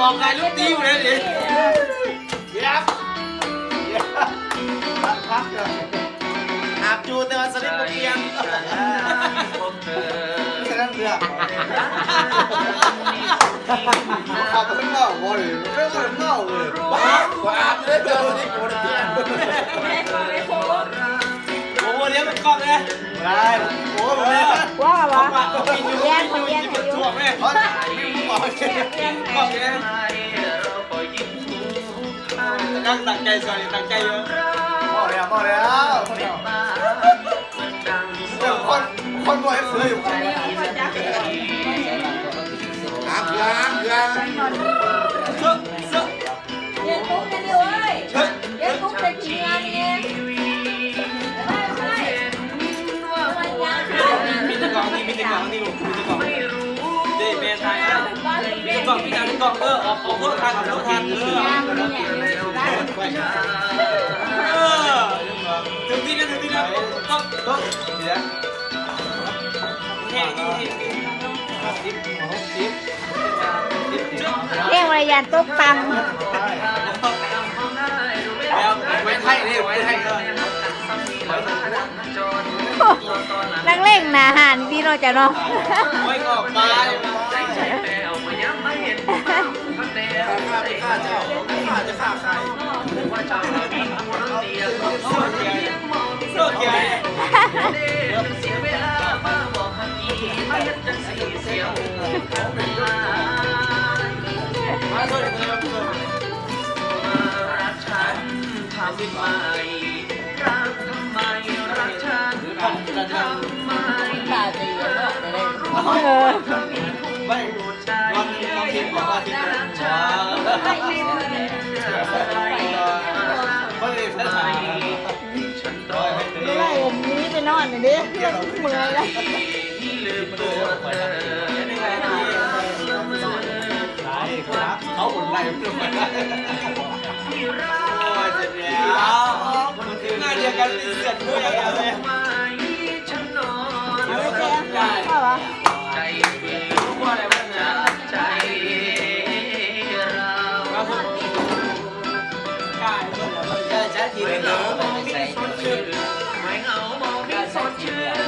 อกไงลูกตีอยู่เลยดิยับพักเลยอาบจูแต่ว่าสลิปเปียงไม่ใช่นั่นเรือขับไปเงาบ่เลยไม่ก็เงาเลยบ้าอาบเลยเรือสลิปโคตรเปียงโอ้เลี้ยงเป็นกล้องเลยได้โอ้โหว้าววะแย่งแย่งถ่วงแม่บอกกล้องเลยตั้งใจสอนตั้งใจเยอะพอแล้วคนบ่อยเสืออยู่กันอาบยางเสื้อเย็นตุ๊กกันดิเว้ยเย็นตุ๊กเป็นทีมงานเองมีตะกองนี่ลูกมีตะกองเด็กเมย์ไทยนะมีตะกองมีตะกองออกโทษทานถึงที่นะต้องเดี๋ยวแห้งเรียกว่ายันตุ๊กตังไว้ไทยเลยนักเล่งนะหันพี่เราจะเนาะไว้ออกไปฆ่าเจ้าจะฆ่าใครโซ่เกียร์เสียเวลามาบอกฮักกี้มาเฮ็ดจังสีเสียวมาโซ่เดี๋ยวรักฉันทำไมรักทำไมรักฉันทำไมตาดีไม่วันนี้เขาคิดว่าที่ไม่ได้ใช่ไม่ได้ผมนี้ไปนอนเลยดิเมื่อยแล้วเขาหมุนไหลมันลงมางานเดียวกันเสียดด้วยอะไรเลยเอาไปแจ้งเอาวะใจรู้ว่าอะไรบ้างนะใจเราใช้ทีไม่เหงาไม่สดชื่นไม่เหงามองไม่สดชื่น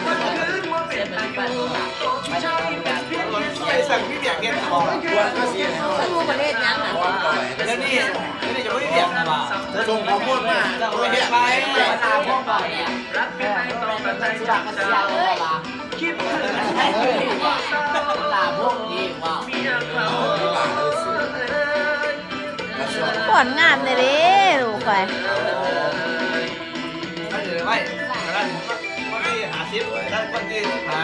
วันคืนวันเป็นอายุตัวชายเป็นเพียงไอ้สั่งพี่เบียร์เก็บของวันก็เสียถ้ารู้ประเทศยังอ่ะแล้วนี่จะไม่เบียร์นะบ่าวส่งข้อมูลมาไม่เบียร์ไปตามพวกบ่าวเนี่ยรักเป็นไงต้องเป็นใจสุดาก็เสียเลยคิดถึงลาพวกนี้ว้าวขอนงามเลยดิลูกไปไม่ได้หาซิปได้คนที่หา